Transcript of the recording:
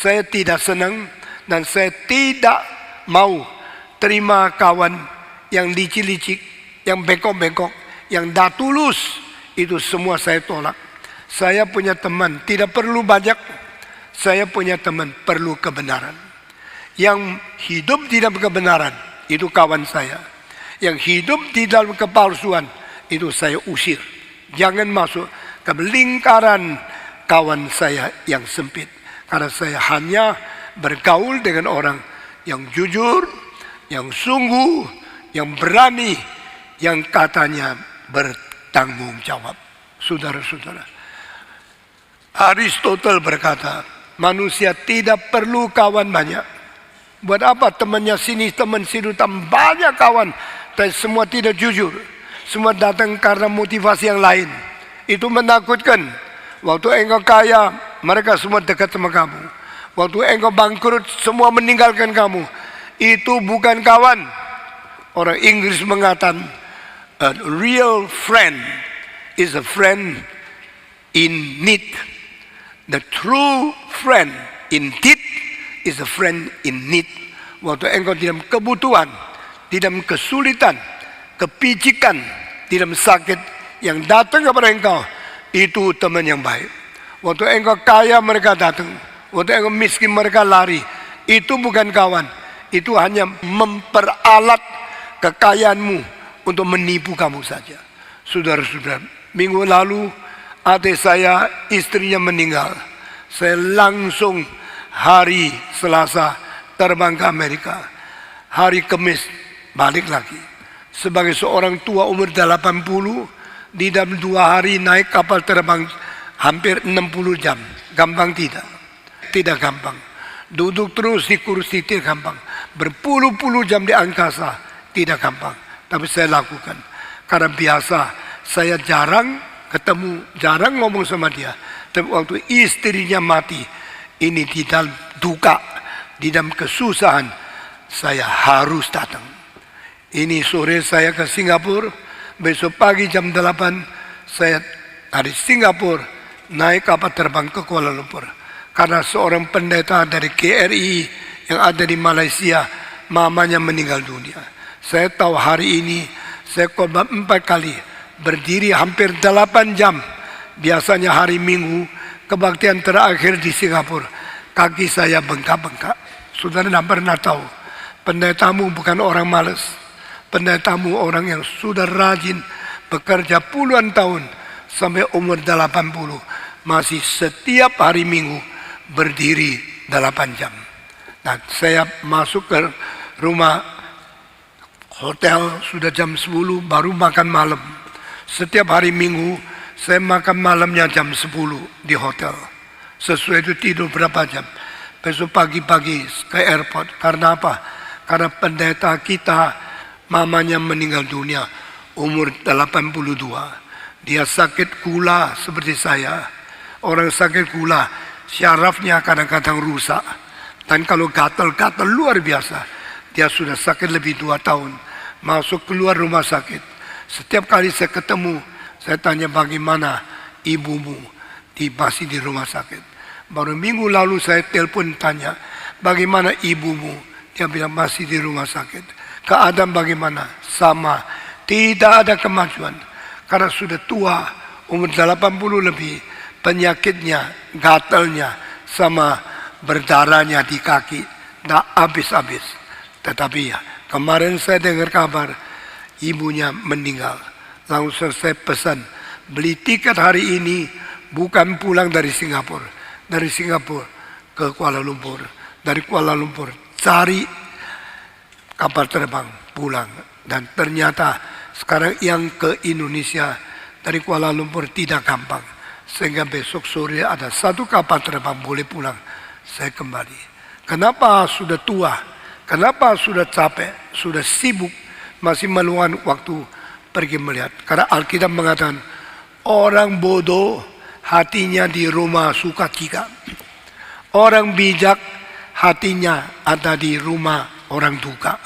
Saya tidak senang dan saya tidak mau terima kawan yang licik-licik, yang bengkok-bengkok, yang dah tulus. Itu semua saya tolak. Saya punya teman tidak perlu banyak. Saya punya teman perlu kebenaran. Yang hidup di dalam kebenaran, itu kawan saya. Yang hidup di dalam kepalsuan, itu saya usir. Jangan masuk ke lingkaran kawan saya yang sempit. Karena saya hanya bergaul dengan orang yang jujur, yang sungguh, yang berani, yang katanya bertanggung jawab. Saudara-saudara, Aristoteles berkata, manusia tidak perlu kawan banyak. Buat apa temannya sini, teman situ, banyak kawan, tapi semua tidak jujur. Semua datang karena motivasi yang lain. Itu menakutkan. Waktu engkau kaya, mereka semua dekat sama kamu. Waktu engkau bangkrut, semua meninggalkan kamu. Itu bukan kawan. Orang Inggris mengatakan, a real friend is a friend in need. The true friend indeed is a friend in need. Waktu engkau dalam kebutuhan, dalam kesulitan, kepicikan, dalam sakit, yang datang kepada engkau, itu teman yang baik. Waktu engkau kaya, mereka datang. Waktu engkau miskin, mereka lari. Itu bukan kawan. Itu hanya memperalat kekayaanmu untuk menipu kamu saja. Saudara-saudara, minggu lalu adik saya, istrinya meninggal. Saya langsung hari Selasa terbang ke Amerika. Hari Kamis balik lagi. Sebagai seorang tua umur 80, di dalam 2 hari naik kapal terbang hampir 60 jam. Gampang tidak? Tidak gampang. Duduk terus di kursi tidak gampang. Berpuluh-puluh jam di angkasa tidak gampang. Tapi saya lakukan. Karena biasa saya jarang ketemu, jarang ngomong sama dia. Tapi waktu istrinya mati, ini di dalam duka, di dalam kesusahan, saya harus datang. Ini sore saya ke Singapura, besok pagi jam 8 saya dari Singapura naik kapal terbang ke Kuala Lumpur. Karena seorang pendeta dari KRI yang ada di Malaysia, mamanya meninggal dunia. Saya tahu hari ini saya korban 4 kali, berdiri hampir 8 jam. Biasanya hari Minggu, kebaktian terakhir di Singapura, kaki saya bengkak-bengkak. Saudara tidak pernah tahu, pendetamu bukan orang malas. Pendetamu orang yang sudah rajin bekerja puluhan tahun sampai umur 80, masih setiap hari Minggu berdiri 8 jam. Nah, saya masuk ke rumah hotel sudah jam 10, baru makan malam. Setiap hari Minggu saya makan malamnya jam 10 di hotel. Sesuai itu tidur berapa jam. Besok pagi-pagi ke airport. Karena apa? Karena pendeta kita, mamanya meninggal dunia umur 82. Dia sakit gula seperti saya. Orang sakit gula, syarafnya kadang-kadang rusak. Dan kalau gatal-gatal luar biasa. Dia sudah sakit lebih 2 tahun. Masuk keluar rumah sakit. Setiap kali saya ketemu, saya tanya bagaimana ibumu, masih di rumah sakit. Baru minggu lalu saya telepon tanya, bagaimana ibumu? Dia bilang masih di rumah sakit. Keadaan bagaimana? Sama, tidak ada kemajuan. Karena sudah tua, umur 80 lebih, penyakitnya, gatalnya, sama berdarahnya di kaki, tak habis-habis. Tetapi ya, kemarin saya dengar kabar, ibunya meninggal. Langsung saya pesan, beli tiket hari ini, bukan pulang dari Singapura. Dari Singapura ke Kuala Lumpur. Dari Kuala Lumpur cari kapal terbang pulang. Dan ternyata sekarang yang ke Indonesia dari Kuala Lumpur tidak gampang. Sehingga besok sore ada 1 kapal terbang boleh pulang. Saya kembali. Kenapa sudah tua? Kenapa sudah capek? Sudah sibuk? Masih meluangkan waktu pergi melihat. Karena Alkitab mengatakan, orang bodoh hatinya di rumah sukacita. Orang bijak hatinya ada di rumah orang duka.